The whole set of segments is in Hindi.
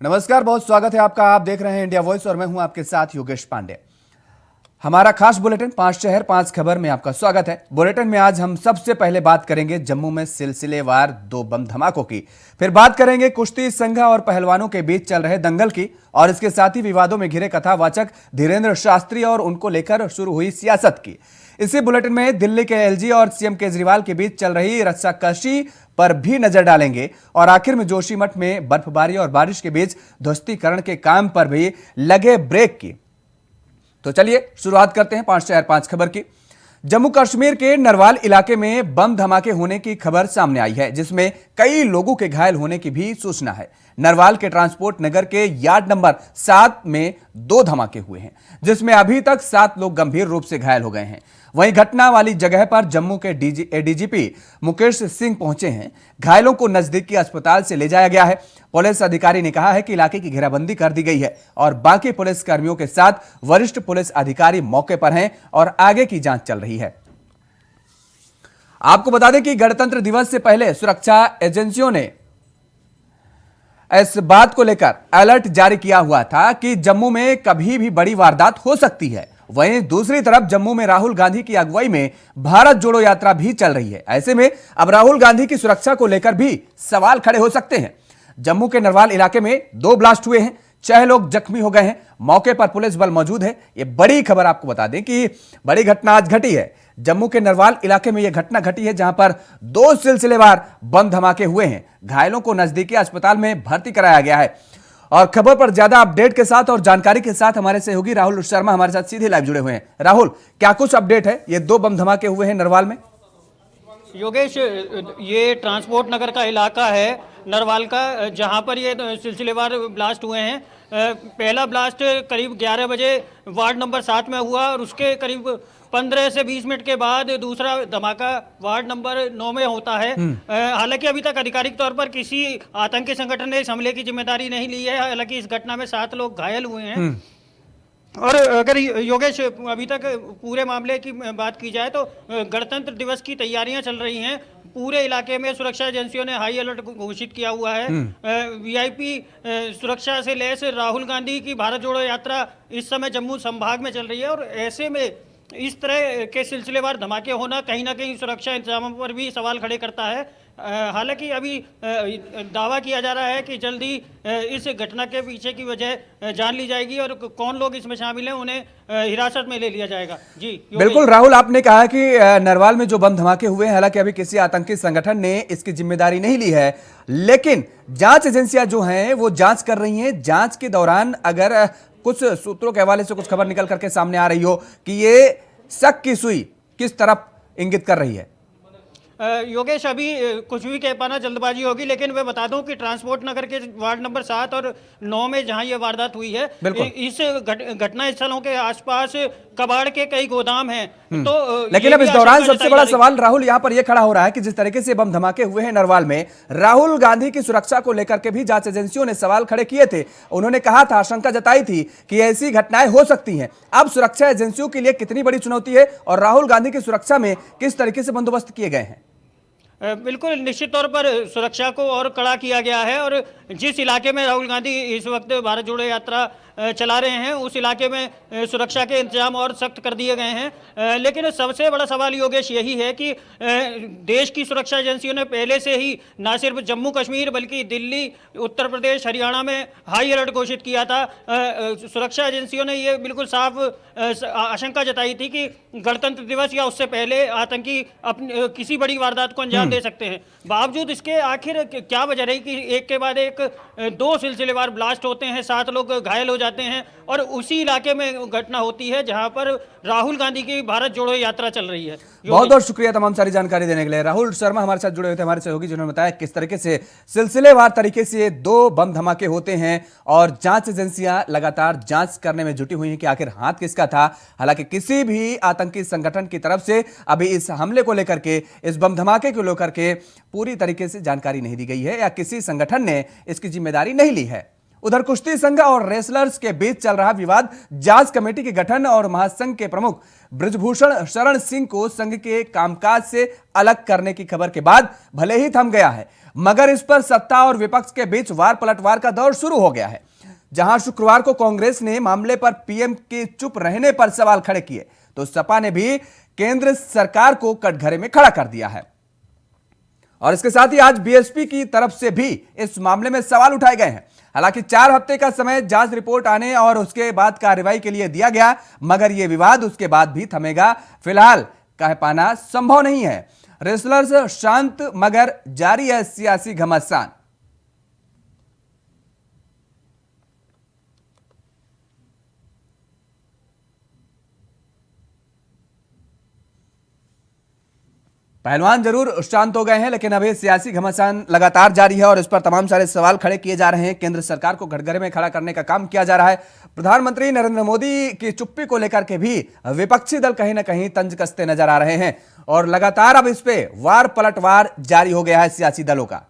नमस्कार, बहुत स्वागत है आपका। आप देख रहे हैं इंडिया वॉइस और मैं हूं आपके साथ योगेश पांडे। हमारा खास बुलेटिन 5 शहर 5 खबर में आपका स्वागत है। बुलेटिन में आज हम सबसे पहले बात करेंगे जम्मू में सिलसिलेवार 2 बम धमाकों की, फिर बात करेंगे कुश्ती संघ और पहलवानों के बीच चल रहे दंगल की, और इसके साथ ही विवादों में घिरे कथावाचक धीरेन्द्र शास्त्री और उनको लेकर शुरू हुई सियासत की। इसी बुलेटिन में दिल्ली के एलजी और सीएम केजरीवाल के बीच चल रही रस्साकशी पर भी नजर डालेंगे, और आखिर में जोशीमठ में बर्फबारी और बारिश के बीच ध्वस्तीकरण के काम पर भी लगे ब्रेक की। तो चलिए शुरुआत करते हैं 5 शहर 5 खबर की। जम्मू कश्मीर के नरवाल इलाके में बम धमाके होने की खबर सामने आई है, जिसमें कई लोगों के घायल होने की भी सूचना है। नरवाल के ट्रांसपोर्ट नगर के यार्ड नंबर 7 में 2 धमाके हुए हैं, जिसमें अभी तक 7 लोग गंभीर रूप से घायल हो गए हैं। वहीं घटना वाली जगह पर जम्मू के एडीजीपी मुकेश सिंह पहुंचे हैं। घायलों को नजदीकी अस्पताल से ले जाया गया है। पुलिस अधिकारी ने कहा है कि इलाके की घेराबंदी कर दी गई है और बाकी पुलिस कर्मियों के साथ वरिष्ठ पुलिस अधिकारी मौके पर हैं और आगे की जांच चल रही है। आपको बता दें कि गणतंत्र दिवस से पहले सुरक्षा एजेंसियों ने इस बात को लेकर अलर्ट जारी किया हुआ था कि जम्मू में कभी भी बड़ी वारदात हो सकती है। वहीं दूसरी तरफ जम्मू में राहुल गांधी की अगुवाई में भारत जोड़ो यात्रा भी चल रही है। ऐसे में अब राहुल गांधी की सुरक्षा को लेकर भी सवाल खड़े हो सकते हैं। जम्मू के नरवाल इलाके में 2 ब्लास्ट हुए हैं, 6 लोग जख्मी हो गए हैं। मौके पर पुलिस बल मौजूद है। यह बड़ी खबर आपको बता दें कि बड़ी घटना आज घटी है। जम्मू के नरवाल इलाके में यह घटना घटी है, जहां पर 2 सिलसिलेवार बम धमाके हुए हैं। घायलों को नजदीकी अस्पताल में भर्ती कराया गया है। और खबर पर ज्यादा अपडेट के साथ और जानकारी के साथ हमारे सहयोगी राहुल शर्मा हमारे साथ सीधे लाइव जुड़े हुए हैं। राहुल, क्या कुछ अपडेट है? ये 2 बम धमाके हुए हैं नरवाल में। योगेश, ये ट्रांसपोर्ट नगर का इलाका है नरवाल का, जहां पर ये सिलसिलेवार ब्लास्ट हुए हैं। पहला ब्लास्ट करीब 11 बजे वार्ड नंबर 7 में हुआ और उसके करीब 15 से 20 मिनट के बाद दूसरा धमाका वार्ड नंबर 9 में होता है। हालांकि अभी तक आधिकारिक तौर पर किसी आतंकी संगठन ने इस हमले की जिम्मेदारी नहीं ली है। हालांकि इस घटना में 7 लोग घायल हुए हैं। और अगर योगेश अभी तक पूरे मामले की बात की जाए तो गणतंत्र दिवस की तैयारियां चल रही हैं। पूरे इलाके में सुरक्षा एजेंसियों ने हाई अलर्ट घोषित किया हुआ है। वीआईपी सुरक्षा से लैस राहुल गांधी की भारत जोड़ो यात्रा इस समय जम्मू संभाग में चल रही है, और ऐसे में इस तरह के सिलसिलेवार धमाके होना कहीं ना कहीं सुरक्षा इंतजामों पर भी सवाल खड़े करता है। हालांकि अभी दावा किया जा रहा है कि जल्दी इस घटना के पीछे की वजह जान ली जाएगी और कौन लोग इसमें शामिल हैं उन्हें हिरासत में ले लिया जाएगा। जी बिल्कुल राहुल, आपने कहा कि नरवाल में जो बम धमाके हुए हैं, हालांकि अभी किसी आतंकी संगठन ने इसकी जिम्मेदारी नहीं ली है, लेकिन जांच एजेंसियां जो हैं वो जांच कर रही हैं। जांच के दौरान अगर कुछ सूत्रों के हवाले से कुछ खबर निकल करके सामने आ रही हो कि ये शक की सुई किस तरफ इंगित कर रही है? योगेश, अभी कुछ भी कह पाना जल्दबाजी होगी, लेकिन मैं बता दूं कि ट्रांसपोर्ट नगर के वार्ड नंबर 7 और 9 में जहां ये वारदात हुई है, इस घटना स्थलों के आसपास कबाड़ के कई गोदाम हैं। तो लेकिन अब इस दौरान सबसे बड़ा सवाल राहुल यहां पर यह खड़ा हो रहा है कि जिस तरीके से बम धमाके हुए हैं नरवाल में, राहुल गांधी की सुरक्षा को लेकर के भी जांच एजेंसियों ने सवाल खड़े किए थे। उन्होंने कहा था, आशंका जताई थी कि ऐसी घटनाएं हो सकती हैं। अब सुरक्षा एजेंसियों के लिए कितनी बड़ी चुनौती है और राहुल गांधी की सुरक्षा में किस तरीके से बंदोबस्त किए गए हैं? बिल्कुल, निश्चित तौर पर सुरक्षा को और कड़ा किया गया है, और जिस इलाके में राहुल गांधी इस वक्त भारत जोड़ो यात्रा चला रहे हैं उस इलाके में सुरक्षा के इंतजाम और सख्त कर दिए गए हैं। लेकिन सबसे बड़ा सवाल योगेश यही है कि देश की सुरक्षा एजेंसियों ने पहले से ही ना सिर्फ जम्मू कश्मीर बल्कि दिल्ली, उत्तर प्रदेश, हरियाणा में हाई अलर्ट घोषित किया था। सुरक्षा एजेंसियों ने ये बिल्कुल साफ आशंका जताई थी कि गणतंत्र दिवस या उससे पहले आतंकी किसी बड़ी वारदात को अंजाम दे सकते हैं। बावजूद इसके आखिर क्या वजह रही कि एक के बाद एक 2 सिलसिलेवार ब्लास्ट होते हैं, 7 लोग घायल हो जाते हैं, और उसी इलाके में घटना होती है जहां पर राहुल गांधी की भारत जोड़ो यात्रा चल रही है। बहुत बहुत शुक्रिया तमाम सारी जानकारी देने के लिए। राहुल शर्मा हमारे साथ जुड़े हुए थे, हमारे सहयोगी, जिन्होंने बताया किस तरीके से सिलसिलेवार तरीके से 2 बम धमाके होते हैं और जांच एजेंसियां लगातार जांच करने में जुटी हुई हैं कि आखिर हाथ किसका था। हालांकि किसी भी आतंकी संगठन की तरफ से अभी इस हमले को लेकर के, इस बम धमाके को लेकर के पूरी तरीके से जानकारी नहीं दी गई है या किसी संगठन ने इसकी जिम्मेदारी नहीं ली है। उधर कुश्ती संघ और रेसलर्स के बीच चल रहा विवाद जांच कमेटी के गठन और महासंघ के प्रमुख बृजभूषण शरण सिंह को संघ के कामकाज से अलग करने की खबर के बाद भले ही थम गया है, मगर इस पर सत्ता और विपक्ष के बीच वार पलटवार का दौर शुरू हो गया है। जहां शुक्रवार को कांग्रेस ने मामले पर पीएम के चुप रहने पर सवाल खड़े किए, तो सपा ने भी केंद्र सरकार को कटघरे में खड़ा कर दिया है। और इसके साथ ही आज बीएसपी की तरफ से भी इस मामले में सवाल उठाए गए हैं। हालांकि 4 हफ्ते का समय जांच रिपोर्ट आने और उसके बाद कार्रवाई के लिए दिया गया, मगर यह विवाद उसके बाद भी थमेगा फिलहाल कह पाना संभव नहीं है। रेसलर्स शांत मगर जारी है सियासी घमासान। पहलवान जरूर शांत हो गए हैं, लेकिन अभी सियासी घमासान लगातार जारी है और इस पर तमाम सारे सवाल खड़े किए जा रहे हैं। केंद्र सरकार को कटघरे में खड़ा करने का काम किया जा रहा है। प्रधानमंत्री नरेंद्र मोदी की चुप्पी को लेकर के भी विपक्षी दल कहीं ना कहीं तंज कसते नजर आ रहे हैं और लगातार अब इस पे वार पलटवार जारी हो गया है सियासी दलों का।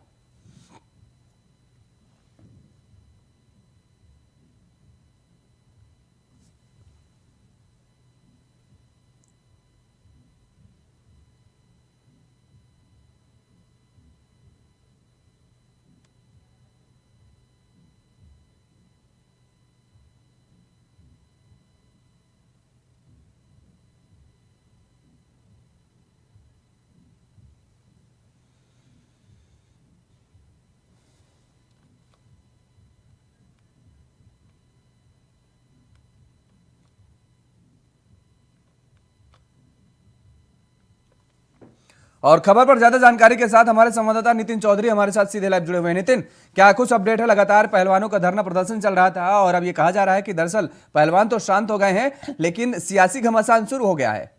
और खबर पर ज्यादा जानकारी के साथ हमारे संवाददाता नितिन चौधरी हमारे साथ सीधे लाइव जुड़े हुए हैं। नितिन, क्या कुछ अपडेट है? लगातार पहलवानों का धरना प्रदर्शन चल रहा था और अब ये कहा जा रहा है कि दरअसल पहलवान तो शांत हो गए हैं, लेकिन सियासी घमासान शुरू हो गया है।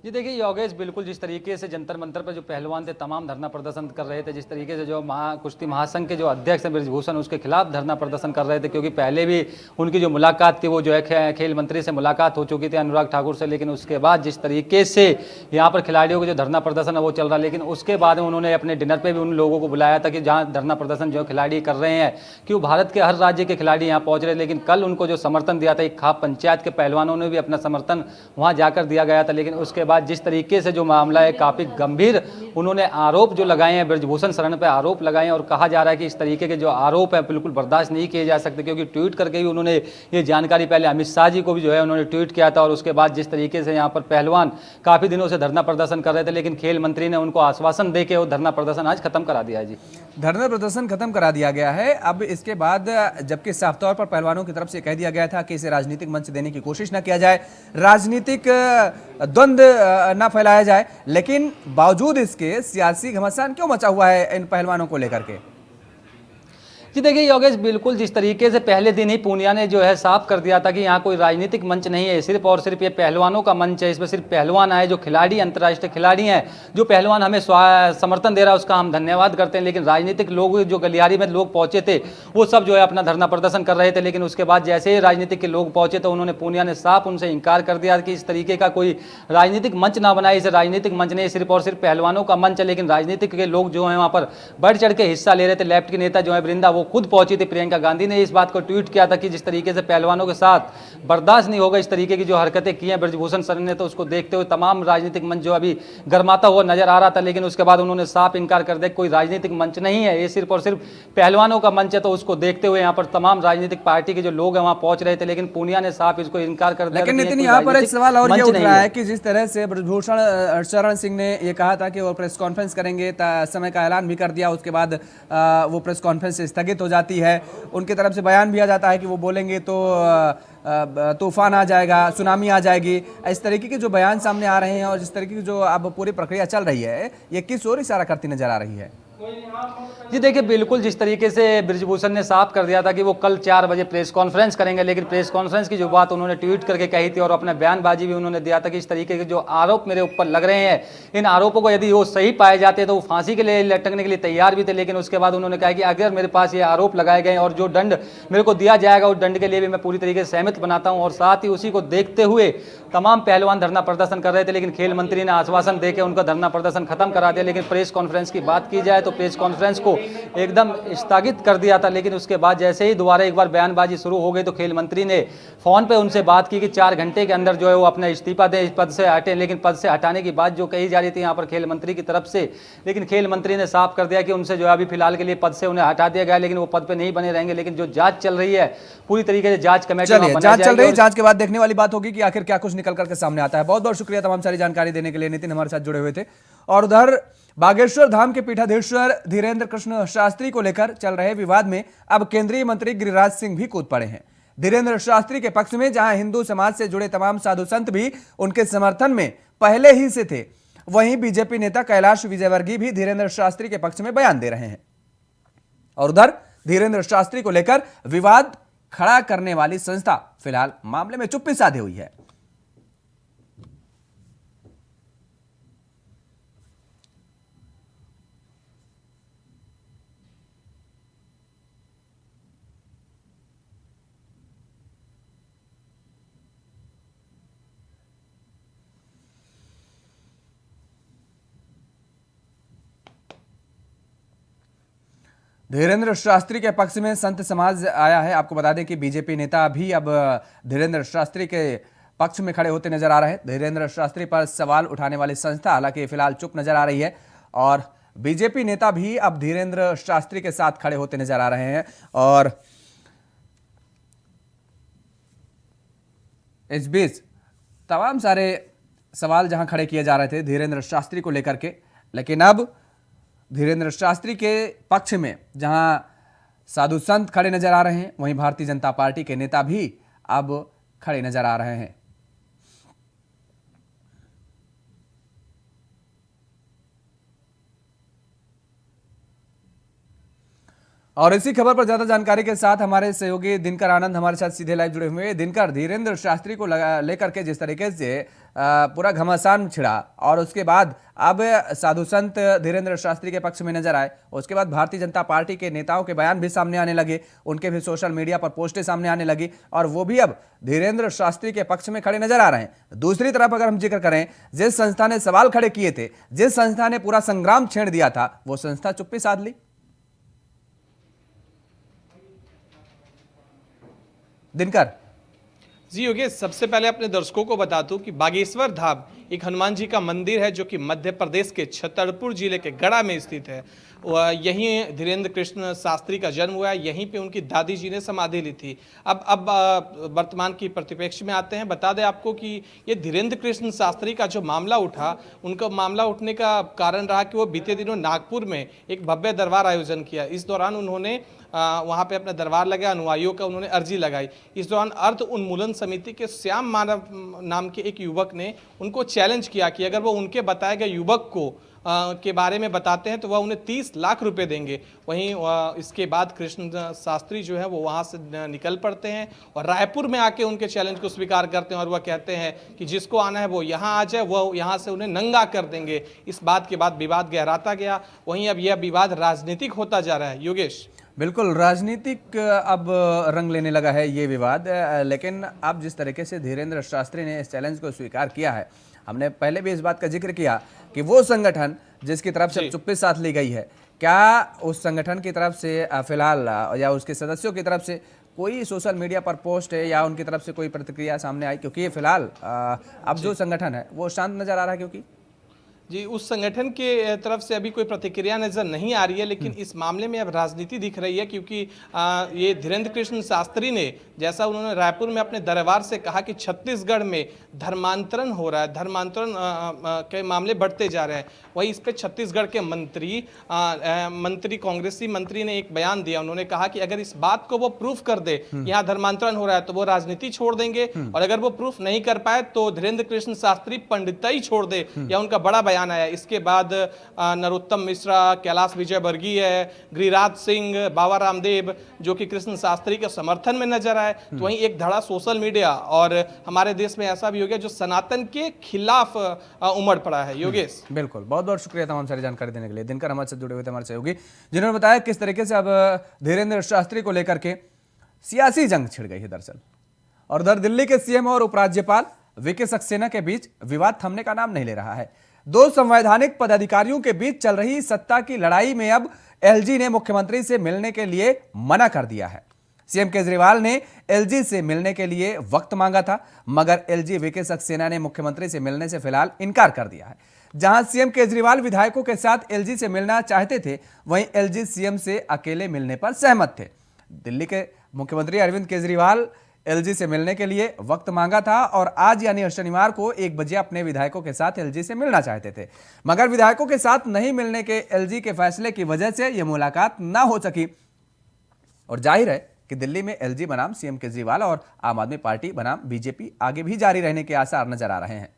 जी देखिए योगेश, बिल्कुल जिस तरीके से जंतर मंतर पर जो पहलवान थे तमाम धरना प्रदर्शन कर रहे थे, जिस तरीके से जो कुश्ती महासंघ के जो अध्यक्ष हैं बृजभूषण उसके खिलाफ धरना प्रदर्शन कर रहे थे, क्योंकि पहले भी उनकी जो मुलाकात थी वो जो है खेल मंत्री से मुलाकात हो चुकी थी, अनुराग ठाकुर से, लेकिन उसके बाद जिस तरीके से यहाँ पर खिलाड़ियों का जो धरना प्रदर्शन है वो चल रहा है, लेकिन उसके बाद उन्होंने अपने डिनर पर भी उन लोगों को बुलाया था कि जहाँ धरना प्रदर्शन जो खिलाड़ी कर रहे हैं, क्यों भारत के हर राज्य के खिलाड़ी यहाँ पहुँच रहे, लेकिन कल उनको जो समर्थन दिया था एक खाप पंचायत के पहलवानों ने भी अपना समर्थन वहाँ जाकर दिया गया था, लेकिन उसके बाद जिस तरीके से जो मामला है काफी गंभीर उन्होंने आरोप जो लगाए हैं बृजभूषण शरण पे आरोप लगाए हैं और कहा जा रहा है कि इस तरीके के जो आरोप है बिल्कुल बर्दाश्त नहीं किए जा सकते, क्योंकि ट्वीट करके भी उन्होंने ये जानकारी पहले अमित शाह जी को भी जो है उन्होंने ट्वीट किया था और उसके बाद जिस तरीके से यहाँ पर पहलवान काफी दिनों से धरना प्रदर्शन कर रहे थे, लेकिन खेल मंत्री ने उनको आश्वासन देकर वो धरना प्रदर्शन आज खत्म करा दिया है। जी धरना प्रदर्शन खत्म करा दिया गया है। अब इसके बाद जबकि साफ तौर पर पहलवानों की तरफ से कह दिया गया था कि इसे राजनीतिक मंच देने की कोशिश न किया जाए, राजनीतिक द्वंद न फैलाया जाए, लेकिन बावजूद इसके सियासी घमासान क्यों मचा हुआ है इन पहलवानों को लेकर के? जी देखिए योगेश, बिल्कुल जिस तरीके से पहले दिन ही पूनिया ने जो है साफ कर दिया था कि यहाँ कोई राजनीतिक मंच नहीं है, सिर्फ और सिर्फ ये पहलवानों का मंच है, इसमें सिर्फ पहलवान आए जो खिलाड़ी अंतर्राष्ट्रीय खिलाड़ी हैं, जो पहलवान हमें समर्थन दे रहा है उसका हम धन्यवाद करते हैं, लेकिन राजनीतिक लोग जो गलियारी में लोग पहुंचे थे वो सब जो है अपना धरना प्रदर्शन कर रहे थे, लेकिन उसके बाद जैसे ही राजनीतिक के लोग पहुंचे तो उन्होंने पूनिया ने साफ उनसे इंकार कर दिया कि इस तरीके का कोई राजनीतिक मंच ना बनाए, इसे राजनीतिक मंच नहीं, सिर्फ और सिर्फ पहलवानों का मंच है। लेकिन राजनीतिक के लोग जो है वहाँ पर बढ़ चढ़ के हिस्सा ले रहे थे। लेफ्ट के नेता जो है वृंदा वो खुद पहुंची थी, प्रियंका गांधी ने इस बात को ट्वीट किया था कि जिस तरीके से पहलवानों के साथ बर्दाश्त नहीं होगा, इस तरीके की जो हरकतें की हैं बृजभूषण शरण ने, तो उसको देखते हुए तमाम राजनीतिक मंच जो अभी गर्माता हुआ नजर आ रहा था, लेकिन उसके बाद उन्होंने साफ इंकार कर दिया कोई राजनीतिक मंच नहीं है, ये सिर्फ और सिर्फ पहलवानों का मंच है। तो उसको देखते हुए यहाँ पर तमाम राजनीतिक पार्टी के जो लोग हैं वहां पहुंच रहे थे, लेकिन पूनिया ने साफ इसको इंकार कर दिया। लेकिन नितिन, यहाँ पर एक सवाल और ये उठ रहा है कि जिस तरह से बृजभूषण शरण सिंह ने ये कहा था कि वो प्रेस कॉन्फ्रेंस करेंगे, समय का ऐलान भी कर दिया, उसके बाद वो प्रेस कॉन्फ्रेंस स्थगित हो जाती है, उनकी तरफ से बयान भी आ जाता है कि वो बोलेंगे तो तूफान आ जाएगा, सुनामी आ जाएगी, इस तरीके के जो बयान सामने आ रहे हैं और जिस तरीके की जो अब पूरी प्रक्रिया चल रही है, ये किस ओर इशारा करती नजर आ रही है? जी देखिए, बिल्कुल जिस तरीके से बृजभूषण ने साफ कर दिया था कि वो कल 4 बजे प्रेस कॉन्फ्रेंस करेंगे, लेकिन प्रेस कॉन्फ्रेंस की जो बात उन्होंने ट्वीट करके कही थी और अपना बयानबाजी भी उन्होंने दिया था कि इस तरीके के जो आरोप मेरे ऊपर लग रहे हैं, इन आरोपों को यदि वो सही पाए जाते तो वो फांसी के लिए लटकने के लिए तैयार भी थे, लेकिन उसके बाद उन्होंने कहा कि अगर मेरे पास ये आरोप लगाए गए और जो दंड मेरे को दिया जाएगा उस दंड के लिए भी मैं पूरी तरीके से सहमत बनाता हूँ। और साथ ही उसी को देखते हुए तमाम पहलवान धरना प्रदर्शन कर रहे थे, लेकिन खेल मंत्री ने आश्वासन देकर उनका धरना प्रदर्शन खत्म करा दिया। लेकिन प्रेस कॉन्फ्रेंस की बात की जाए तो तो प्रेस कॉन्फ्रेंस को एकदम स्थगित कर दिया था। लेकिन उसके बाद जैसे ही दोबारा एक बार बयानबाजी शुरू हो गई तो खेल मंत्री ने फ़ोन पे उनसे बात की कि 4 घंटे के अंदर जो है वो अपना इस्तीफा दें, इस पद से हटें। लेकिन पद से हटाने की बात जो कही जा रही थी यहाँ पर खेल मंत्री की तरफ से, लेकिन खेल मंत्री ने साफ कर दिया कि उनसे जो है अभी फिलहाल के लिए पद से उन्हें हटा दिया गया, लेकिन वो पद पे नहीं बने रहेंगे। लेकिन जो जांच चल रही है पूरी तरीके से जांच कमेटी चलिए, जांच चल रही है, जांच के बाद देखने वाली बात होगी कि आखिर क्या कुछ निकल करके सामने आता है। बहुत बहुत शुक्रिया तमाम सारी जानकारी देने के लिए। नितिन हमारे साथ जुड़े हुए थे। और उधर बागेश्वर धाम के पीठाधीश्वर धीरेन्द्र कृष्ण शास्त्री को लेकर चल रहे विवाद में अब केंद्रीय मंत्री गिरिराज सिंह भी कूद पड़े हैं। धीरेन्द्र शास्त्री के पक्ष में जहां हिंदू समाज से जुड़े तमाम साधु संत भी उनके समर्थन में पहले ही से थे, वहीं बीजेपी नेता कैलाश विजयवर्गीय भी धीरेन्द्र शास्त्री के पक्ष में बयान दे रहे हैं। और उधर धीरेन्द्र शास्त्री को लेकर विवाद खड़ा करने वाली संस्था फिलहाल मामले में चुप्पी साधे हुई है। धीरेन्द्र शास्त्री के पक्ष में संत समाज आया है। आपको बता दें कि बीजेपी नेता भी अब धीरेन्द्र शास्त्री के पक्ष में खड़े होते नजर आ रहे हैं। धीरेन्द्र शास्त्री पर सवाल उठाने वाली संस्था हालांकि फिलहाल चुप नजर आ रही है और बीजेपी नेता भी अब धीरेन्द्र शास्त्री के साथ खड़े होते नजर आ रहे हैं। और इस बीच तमाम सारे सवाल जहां खड़े किए जा रहे थे धीरेन्द्र शास्त्री को लेकर के, लेकिन अब धीरेन्द्र शास्त्री के पक्ष में जहां साधु संत खड़े नजर आ रहे हैं, वहीं भारतीय जनता पार्टी के नेता भी अब खड़े नजर आ रहे हैं। और इसी खबर पर ज्यादा जानकारी के साथ हमारे सहयोगी दिनकर आनंद हमारे साथ सीधे लाइव जुड़े हुए हैं। दिनकर, धीरेन्द्र शास्त्री को लेकर के जिस तरीके से पूरा घमासान छिड़ा और उसके बाद अब साधु संत धीरेन्द्र शास्त्री के पक्ष में नजर आए, उसके बाद भारतीय जनता पार्टी के नेताओं के बयान भी सामने आने लगे, उनके भी सोशल मीडिया पर पोस्टें सामने आने लगी और वो भी अब धीरेन्द्र शास्त्री के पक्ष में खड़े नजर आ रहे हैं। दूसरी तरफ अगर हम जिक्र करें, जिस संस्था ने सवाल खड़े किए थे, जिस संस्था ने पूरा संग्राम छेड़ दिया था, वो संस्था चुप्पी साध ली। दिनकर जी योगेश, सबसे पहले अपने दर्शकों को बता दूं कि बागेश्वर धाम एक हनुमान जी का मंदिर है जो कि मध्य प्रदेश के छतरपुर जिले के गढ़ा में स्थित है। यहीं धीरेन्द्र कृष्ण शास्त्री का जन्म हुआ है, यहीं पे उनकी दादी जी ने समाधि ली थी। अब वर्तमान की परिप्रेक्ष्य में आते हैं। बता दें आपको कि ये धीरेन्द्र कृष्ण शास्त्री का जो मामला उठा, उनका मामला उठने का कारण रहा कि वो बीते दिनों नागपुर में एक भव्य दरबार आयोजन किया। इस दौरान उन्होंने वहाँ पे अपना दरबार लगाया, अनुयायियों का उन्होंने अर्जी लगाई। इस दौरान अर्थ उन्मूलन समिति के श्याम मानव नाम के एक युवक ने उनको चैलेंज किया कि अगर वो उनके बताए गए युवक को के बारे में बताते हैं तो वह उन्हें 30 लाख रुपए देंगे। वहीं इसके बाद कृष्ण शास्त्री जो है वो वहाँ से निकल पड़ते हैं और रायपुर में आके उनके चैलेंज को स्वीकार करते हैं और वह कहते हैं कि जिसको आना है वो यहाँ आ जाए, वह यहाँ से उन्हें नंगा कर देंगे। इस बात के बाद विवाद गहराता गया। वहीं अब यह विवाद राजनीतिक होता जा रहा है। योगेश, बिल्कुल राजनीतिक अब रंग लेने लगा है ये विवाद। लेकिन अब जिस तरीके से धीरेन्द्र शास्त्री ने इस चैलेंज को स्वीकार किया है, हमने पहले भी इस बात का जिक्र किया कि वो संगठन जिसकी तरफ से चुप्पी साध ली गई है, क्या उस संगठन की तरफ से फिलहाल या उसके सदस्यों की तरफ से कोई सोशल मीडिया पर पोस्ट है या उनकी तरफ से कोई प्रतिक्रिया सामने आई? क्योंकि ये फिलहाल अब जो संगठन है वो शांत नजर आ रहा है। क्योंकि जी, उस संगठन के तरफ से अभी कोई प्रतिक्रिया नजर नहीं आ रही है, लेकिन इस मामले में अब राजनीति दिख रही है। क्योंकि ये धीरेन्द्र कृष्ण शास्त्री ने, जैसा उन्होंने रायपुर में अपने दरबार से कहा कि छत्तीसगढ़ में धर्मांतरण हो रहा है, धर्मांतरण के मामले बढ़ते जा रहे हैं, वही इस पे छत्तीसगढ़ के मंत्री कांग्रेसी मंत्री ने एक बयान दिया। उन्होंने कहा कि अगर इस बात को वो प्रूफ कर दे यहाँ धर्मांतरण हो रहा है तो वो राजनीति छोड़ देंगे, और अगर वो प्रूफ नहीं कर पाए तो धीरेन्द्र कृष्ण शास्त्री पंडिताई छोड़ दे, या उनका बड़ा बयान आया। इसके बाद नरोत्तम मिश्रा, कैलाश विजयवर्गीय, गिरिराज सिंह, बाबा रामदेव जो कि कृष्ण शास्त्री के समर्थन में नजर आए। तो वहीं एक धड़ा सोशल मीडिया और हमारे देश में ऐसा भी हो गया जो सनातन के खिलाफ उमड़ पड़ा है। योगेश, बिल्कुल, बहुत बहुत शुक्रिया तमाम सारी जानकारी देने के लिए। दिनकर हमारे साथ जुड़े हुए थे हमारे सहयोगी, जिन्होंने बताया किस तरीके से अब धीरेन्द्र शास्त्री को लेकर के सियासी जंग छिड़ गई है दरअसल। और उधर दिल्ली के सीएम और उपराज्यपाल वीके सक्सेना के बीच विवाद थमने का नाम नहीं ले रहा है। दो संवैधानिक पदाधिकारियों के बीच चल रही सत्ता की लड़ाई में अब एलजी ने मुख्यमंत्री से मिलने के लिए मना कर दिया है। सीएम केजरीवाल ने एलजी से मिलने के लिए वक्त मांगा था, मगर एलजी वीके सक्सेना ने मुख्यमंत्री से मिलने से फिलहाल इनकार कर दिया है। जहां सीएम केजरीवाल विधायकों के साथ एलजी से मिलना चाहते थे, वहीं एलजी सीएम से अकेले मिलने पर सहमत थे। दिल्ली के मुख्यमंत्री अरविंद केजरीवाल एलजी से मिलने के लिए वक्त मांगा था और आज यानी शनिवार को 1 बजे अपने विधायकों के साथ एलजी से मिलना चाहते थे, मगर विधायकों के साथ नहीं मिलने के एलजी के फैसले की वजह से यह मुलाकात ना हो सकी। और जाहिर है कि दिल्ली में एलजी बनाम सीएम केजरीवाल और आम आदमी पार्टी बनाम बीजेपी आगे भी जारी रहने के आसार नजर आ रहे हैं।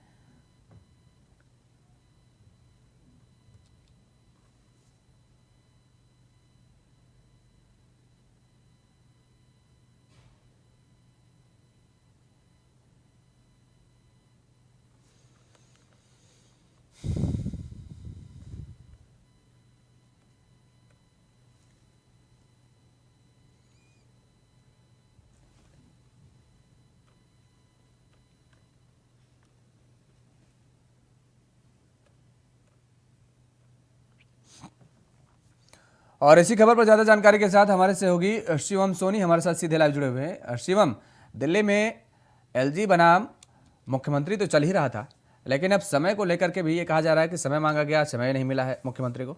और इसी खबर पर ज्यादा जानकारी के साथ हमारे सहयोगी शिवम सोनी हमारे साथ सीधे लाइव जुड़े हुए हैं। शिवम, दिल्ली में एलजी बनाम मुख्यमंत्री तो चल ही रहा था, लेकिन अब समय को लेकर के भी ये कहा जा रहा है कि समय मांगा गया, समय नहीं मिला है मुख्यमंत्री को।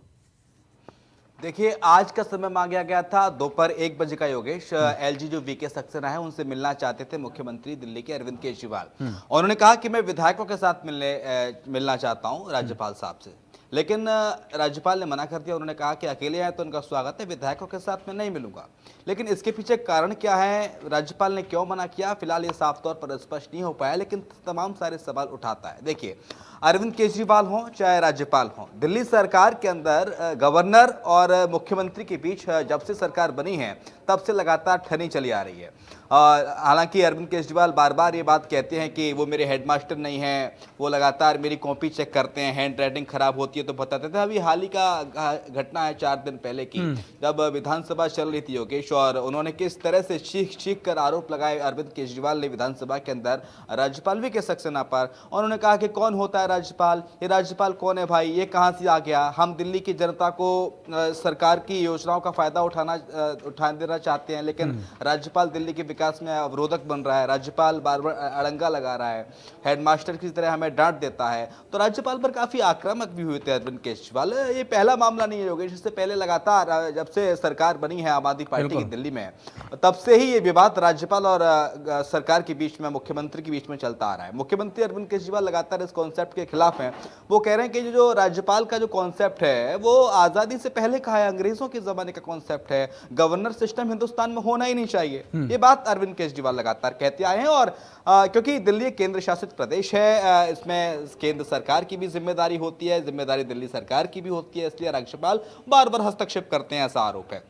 देखिए, आज का समय मांगा गया था दोपहर 1 बजे का। योगेश, एलजी जो वीके सक्सेना है उनसे मिलना चाहते थे मुख्यमंत्री दिल्ली के अरविंद केजरीवाल, और उन्होंने कहा कि मैं विधायकों के साथ मिलना चाहता हूं राज्यपाल साहब से, लेकिन राज्यपाल ने मना कर दिया। उन्होंने कहा कि अकेले आए तो उनका स्वागत है, विधायकों के साथ मैं नहीं मिलूंगा। लेकिन इसके पीछे कारण क्या है, राज्यपाल ने क्यों मना किया, फिलहाल ये साफ तौर पर स्पष्ट नहीं हो पाया, लेकिन तमाम सारे सवाल उठाता है। देखिए, अरविंद केजरीवाल हो चाहे राज्यपाल हो, दिल्ली सरकार के अंदर गवर्नर और मुख्यमंत्री के बीच जब से सरकार बनी है तब से लगातार ठनी चली आ रही है। हालांकि अरविंद केजरीवाल बार बार ये बात कहते हैं कि वो मेरे हेडमास्टर नहीं हैं, वो लगातार मेरी कॉपी चेक करते हैं, हैंड राइटिंग खराब होती है तो बताते थे। अभी हाल ही का घटना है 4 दिन पहले की, जब विधानसभा चल रही थी योगेश, और उन्होंने किस तरह से चीख कर आरोप लगाए अरविंद केजरीवाल ने विधानसभा के अंदर राज्यपाल वीके सक्सेना पर। उन्होंने कहा कि कौन होता है राज्यपाल, ये राज्यपाल कौन है भाई, ये कहाँ से आ गया, हम दिल्ली की जनता को सरकार की योजनाओं का फायदा उठा देना चाहते हैं, लेकिन राज्यपाल दिल्ली के विकास में अवरोधक बन रहा है, राज्यपाल बार बार अड़ंगा लगा रहा है, हेडमास्टर की तरह हमें डांट देता है। तो राज्यपाल पर काफी आक्रामक भी हुए थे अरविंद केजरीवाल। ये पहला मामला नहीं है योगेश, इससे पहले लगातार जब से सरकार बनी है आम आदमी पार्टी की दिल्ली में, तब से ही ये विवाद राज्यपाल और सरकार के बीच में, मुख्यमंत्री के बीच में चलता आ रहा है। मुख्यमंत्री अरविंद केजरीवाल लगातार इस कॉन्सेप्ट के खिलाफ हैं। वो कह रहे हैं कि जो राज्यपाल का जो कॉन्सेप्ट है वो आजादी से पहले का है, अंग्रेजों के जमाने का कॉन्सेप्ट है, गवर्नर सिस्टम हिंदुस्तान में होना ही नहीं चाहिए। ये बात अरविंद केजरीवाल लगातार कहते आए हैं। और क्योंकि दिल्ली एक केंद्र शासित प्रदेश है, इसमें केंद्र सरकार की भी जिम्मेदारी होती है, जिम्मेदारी दिल्ली सरकार की भी होती है, इसलिए राज्यपाल बार बार हस्तक्षेप करते हैं, ऐसा आरोप है।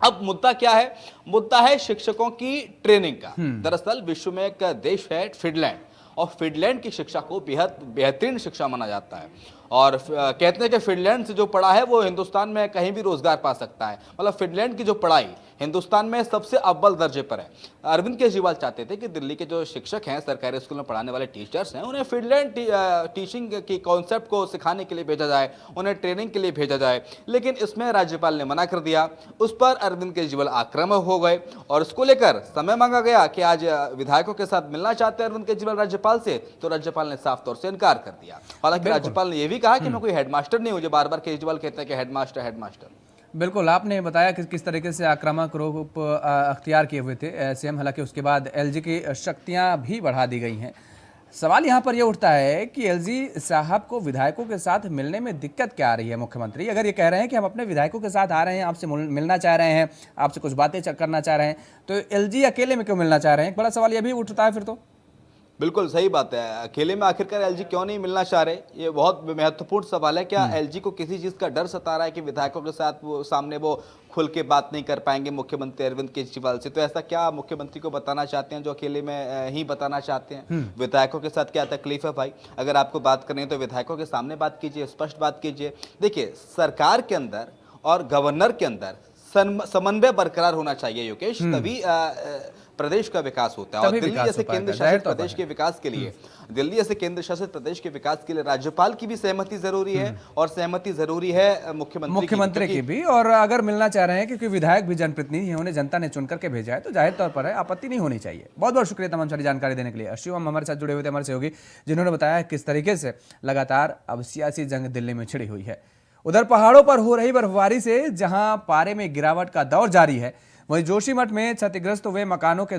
अब मुद्दा क्या है, मुद्दा है शिक्षकों की ट्रेनिंग का। दरअसल विश्व में एक देश है फिनलैंड, और फिनलैंड की शिक्षा को बेहद बेहतरीन शिक्षा माना जाता है, और कहते हैं कि फिनलैंड से जो पढ़ा है वो हिंदुस्तान में कहीं भी रोजगार पा सकता है। मतलब फिनलैंड की जो पढ़ाई हिंदुस्तान में सबसे अव्वल दर्जे पर है। अरविंद केजरीवाल चाहते थे कि दिल्ली के जो शिक्षक हैं, सरकारी स्कूल में पढ़ाने वाले टीचर्स हैं, उन्हें फिनलैंड टीचिंग की कॉन्सेप्ट को सिखाने के लिए भेजा जाए, उन्हें ट्रेनिंग के लिए भेजा जाए, लेकिन इसमें राज्यपाल ने मना कर दिया। उस पर अरविंद केजरीवाल आक्रामक हो गए और इसको लेकर समय मांगा गया कि आज विधायकों के साथ मिलना चाहते हैं अरविंद केजरीवाल राज्यपाल से, तो राज्यपाल ने साफ तौर से इनकार कर दिया। हालांकि राज्यपाल ने यह भी कहा कि मैं कोई हेडमास्टर नहीं हूं, जो बार बार केजरीवाल कहते हैं कि हेडमास्टर। बिल्कुल, आपने बताया कि किस तरीके से आक्रामक रूप अख्तियार किए हुए थे सीएम, हालांकि उसके बाद एलजी की शक्तियां भी बढ़ा दी गई हैं। सवाल यहाँ पर यह उठता है कि एलजी साहब को विधायकों के साथ मिलने में दिक्कत क्या आ रही है। मुख्यमंत्री अगर ये कह रहे हैं कि हम अपने विधायकों के साथ आ रहे हैं, आपसे मिलना चाह रहे हैं, आपसे कुछ बातें करना चाह रहे हैं, तो एलजी अकेले में क्यों मिलना चाह रहे हैं? एक बड़ा सवाल यह भी उठता है फिर तो। बिल्कुल सही बात है, अकेले में आखिरकार एलजी क्यों नहीं मिलना चाह रहे, ये बहुत महत्वपूर्ण सवाल है। क्या एलजी को किसी चीज़ का डर सता रहा है कि विधायकों के साथ वो सामने वो खुल के बात नहीं कर पाएंगे मुख्यमंत्री अरविंद केजरीवाल से? तो ऐसा क्या मुख्यमंत्री को बताना चाहते हैं जो अकेले में ही बताना चाहते हैं? विधायकों के साथ क्या तकलीफ है भाई? अगर आपको बात करनी है तो विधायकों के सामने बात कीजिए, स्पष्ट बात कीजिए। देखिए, सरकार के अंदर और गवर्नर के अंदर समन्वय बरकरार होना चाहिए योगेश, तभी प्रदेश का विकास होता है। और तभी दिल्ली विकास जैसे हो पाएगा, केंद्र जाहिर शासित तौर पर प्रदेश है। के विकास के लिए, दिल्ली जैसे केंद्र शासित प्रदेश के विकास के लिए राज्यपाल की भी सहमति जरूरी है और सहमति जरूरी है मुख्यमंत्री की भी। और अगर मिलना चाह रहे हैं क्योंकि विधायक भी जनप्रतिनिधि हैं, उन्हें जनता ने चुन करके भेजा है, तो जाहिर तौर पर है आपत्ति नहीं होनी चाहिए। बहुत बहुत शुक्रिया तमाम सारी जानकारी देने के लिए। शिवम हमारे साथ जुड़े हुए थे, हमारे सहयोगी, जिन्होंने बताया किस तरीके से लगातार अब सियासी जंग दिल्ली में छिड़ी हुई है। उधर पहाड़ों पर हो रही बर्फबारी से जहां पारे में गिरावट का दौर जारी है, वहीं जोशीमठ में क्षतिग्रस्त हुए मकानों के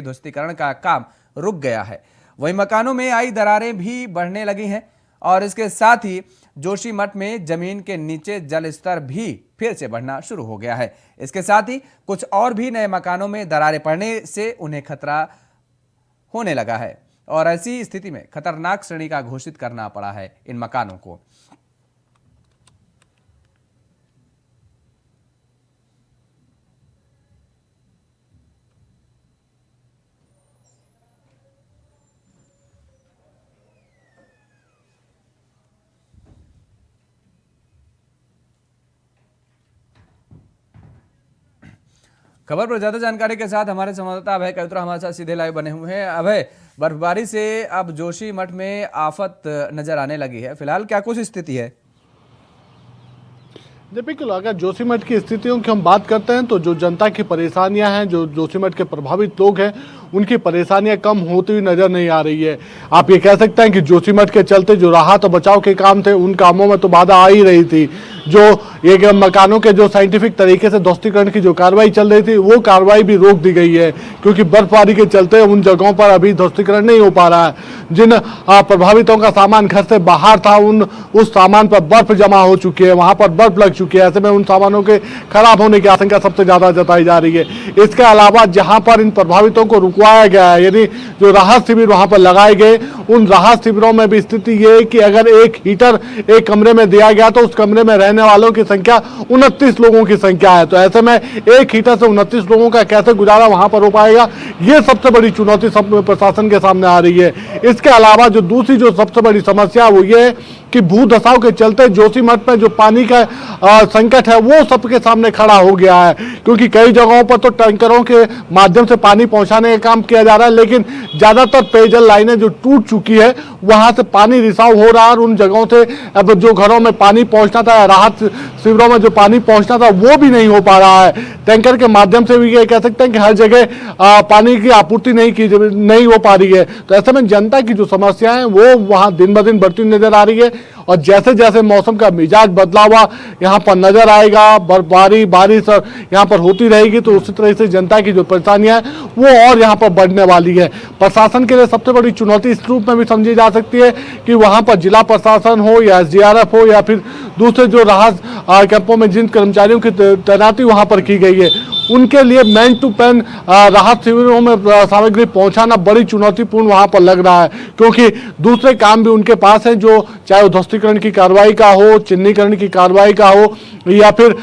ध्वस्तीकरण का काम रुक गया है। वहीं मकानों में आई दरारें भी बढ़ने लगी हैं और इसके साथ ही जोशीमठ में जमीन के नीचे जल स्तर भी फिर से बढ़ना शुरू हो गया है। इसके साथ ही कुछ और भी नए मकानों में दरारें पड़ने से उन्हें खतरा होने लगा है और ऐसी स्थिति में खतरनाक श्रेणी का घोषित करना पड़ा है इन मकानों को। खबर पर ज्यादा जानकारी के साथ हमारे संवाददाता अभय कवित्रा हमारे साथ सीधे लाइव बने हुए हैं। अभय, बर्फबारी से अब जोशीमठ में आफत नजर आने लगी है, फिलहाल क्या कुछ स्थिति है? बिल्कुल, अगर जोशीमठ की स्थितियों की हम बात करते हैं तो जो जनता की परेशानियां हैं, जो जोशीमठ के प्रभावित लोग हैं, उनकी परेशानियां कम होती हुई नजर नहीं आ रही है। आप ये कह सकते हैं कि जोशीमठ के चलते जो राहत और बचाव के काम थे, उन कामों में तो बाधा आ ही रही थी। जो ये मकानों के जो साइंटिफिक तरीके से ध्वस्तीकरण की जो कार्रवाई चल रही थी, वो कार्रवाई भी रोक दी गई है क्योंकि बर्फबारी के चलते उन जगहों पर अभी ध्वस्तीकरण नहीं हो पा रहा है। जिन प्रभावितों का सामान घर से बाहर था, उस सामान पर बर्फ जमा हो चुकी है, वहां पर बर्फ लग चुकी है। ऐसे में उन सामानों के खराब होने की आशंका सबसे ज्यादा जताई जा रही है। इसके अलावा जहां पर इन प्रभावितों को रुकवाया गया है, यानी जो राहत शिविर वहां पर लगाए गए, उन राहत शिविरों में भी स्थिति ये है कि अगर एक हीटर एक कमरे में दिया गया तो उस कमरे में रहने वालों की संख्या 29 लोगों की संख्या है। तो ऐसे में एक हीटर से 29 लोगों का कैसे गुजारा वहां पर हो पाएगा, ये सबसे बड़ी चुनौती सब प्रशासन के सामने आ रही है। इसके अलावा जो दूसरी जो सबसे बड़ी समस्या वो ये है कि भूदशाव के चलते जोशीमठ में जो पानी का संकट है वो सबके सामने खड़ा हो गया है क्योंकि कई जगहों पर तो टैंकरों के माध्यम से पानी पहुंचाने का काम किया जा रहा है, लेकिन ज्यादातर पेयजल लाइनें जो टूट चुकी है, वहां से पानी रिसाव हो रहा है और उन जगहों से अब जो घरों में पानी पहुंचना था, राहत शिविरों में जो पानी पहुंचना था, वो भी नहीं हो पा रहा है। टैंकर के माध्यम से भी ये कह सकते हैं कि हर जगह पानी की आपूर्ति नहीं हो पा रही है। तो ऐसे में जनता की जो समस्या है वो वहां दिन ब दिन बढ़ती नजर आ रही है और जैसे जैसे मौसम का मिजाज बदला हुआ यहाँ पर नजर आएगा, बर्फबारी बारिश और यहाँ पर होती रहेगी, तो उसी तरह से जनता की जो परेशानियां हैं वो और यहाँ पर बढ़ने वाली है। प्रशासन के लिए सबसे बड़ी चुनौती इस रूप में भी समझी जा सकती है कि वहां पर जिला प्रशासन हो या SDRF हो या फिर दूसरे जो राहत कैंपों में जिन कर्मचारियों की तैनाती वहां पर की गई है, उनके लिए मैन टू मैन राहत शिविरों में सामग्री पहुंचाना बड़ी चुनौतीपूर्ण वहां पर लग रहा है क्योंकि दूसरे काम भी उनके पास है, जो चाहे ध्वस्तीकरण की कार्रवाई का हो, चिन्हीकरण की कार्रवाई का हो या फिर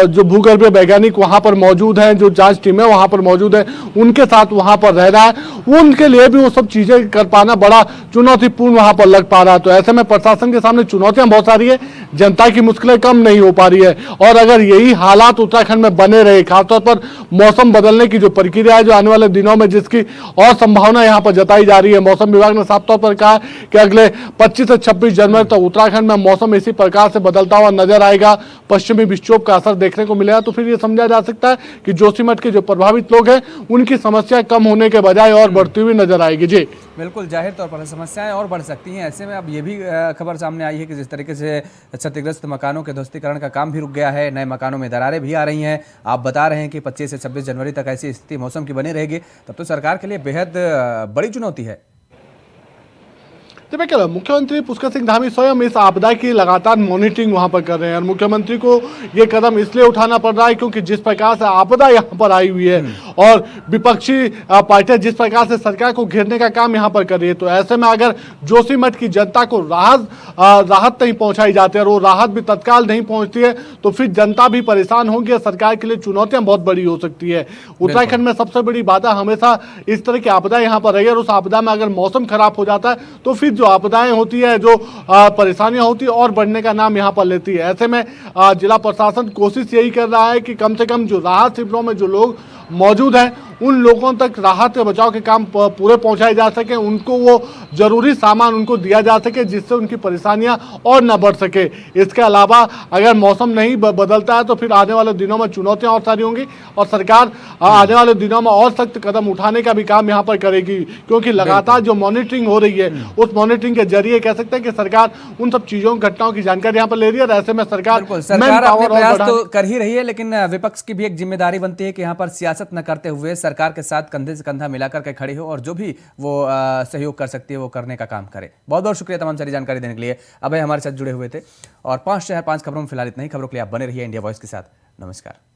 जो भूगर्भीय वैज्ञानिक वहां पर मौजूद हैं, जो जांच टीमें वहां पर मौजूद हैं, उनके साथ वहां पर रहना है, उनके लिए भी वो सब चीजें कर पाना बड़ा चुनौतीपूर्ण वहां पर लग पा रहा है। तो ऐसे में प्रशासन के सामने चुनौतियां बहुत सारी है, जनता की मुश्किलें कम नहीं हो पा रही है। और अगर यही हालात उत्तराखंड में बने रहे, खासतौर पर मौसम बदलने की जो प्रक्रिया है, जो आने वाले दिनों में जिसकी और संभावना यहाँ पर जताई जा रही है, मौसम विभाग ने साफ तौर पर कहा कि अगले 25 से 26 जनवरी तक उत्तराखंड में मौसम इसी प्रकार से बदलता हुआ नजर आएगा, पश्चिमी विक्षोभ का असर देखने को मिलेगा। तो फिर ये समझा जा सकता है कि जोशीमठ के जो प्रभावित लोग हैं उनकी समस्या कम होने के बजाय और बढ़ती हुई नजर आएगी। जी बिल्कुल, जाहिर तौर पर समस्याएं और बढ़ सकती हैं। ऐसे में अब ये भी खबर सामने आई है कि जिस तरीके से क्षतिग्रस्त मकानों के ध्वस्तीकरण का काम भी रुक गया है, नए मकानों में दरारें भी आ रही हैं। आप बता रहे हैं कि 25 से 26 जनवरी तक ऐसी स्थिति मौसम की बनी रहेगी, तब तो सरकार के लिए बेहद बड़ी चुनौती है। देखिए, मुख्यमंत्री पुष्कर सिंह धामी स्वयं इस आपदा की लगातार मॉनिटरिंग वहां पर कर रहे हैं और मुख्यमंत्री को ये कदम इसलिए उठाना पड़ रहा है क्योंकि जिस प्रकार से आपदा यहां पर आई हुई है और विपक्षी पार्टियां जिस प्रकार से सरकार को घेरने का काम यहां पर कर रही है, तो ऐसे में अगर जोशीमठ की जनता को राहत नहीं पहुंचाई जाती है और वो राहत भी तत्काल नहीं पहुंचती है, तो फिर जनता भी परेशान होगी और सरकार के लिए चुनौतियां बहुत बड़ी हो सकती है। उत्तराखंड में सबसे बड़ी बाधा हमेशा इस तरह की आपदा यहाँ पर रही है और उस आपदा में अगर मौसम खराब हो जाता है तो फिर जो आपदाएं होती है, जो परेशानियां होती है और बढ़ने का नाम यहाँ पर लेती है। ऐसे में जिला प्रशासन कोशिश यही कर रहा है कि कम से कम जो राहत शिविरों में जो लोग मौजूद हैं उन लोगों तक राहत बचाव के काम पूरे पहुंचाए जा सके, उनको वो जरूरी सामान उनको दिया जा सके जिससे उनकी परेशानियां और न बढ़ सके। इसके अलावा अगर मौसम नहीं बदलता है तो फिर आने वाले दिनों में चुनौतियां और सारी होंगी और सरकार आने वाले दिनों में और सख्त कदम उठाने का भी काम यहाँ पर करेगी, क्योंकि लगातार जो मॉनिटरिंग हो रही है उस मॉनिटरिंग के जरिए कह सकते हैं कि सरकार उन सब चीजों घटनाओं की जानकारी यहाँ पर ले रही है। और ऐसे में सरकार अपने प्रयास तो कर ही रही है, लेकिन विपक्ष की भी एक जिम्मेदारी बनती है कि यहाँ पर सियासत न करते हुए सरकार के साथ कंधे से कंधा मिलाकर के खड़ी हो और जो भी वो सहयोग कर सकती है वो करने का काम करे। बहुत बहुत शुक्रिया तमाम सारी जानकारी देने के लिए। अभय हमारे साथ जुड़े हुए थे और 5 शहर 5 खबरों में फिलहाल इतना ही। खबरों के लिए आप बने रहिए इंडिया वॉइस के साथ। नमस्कार।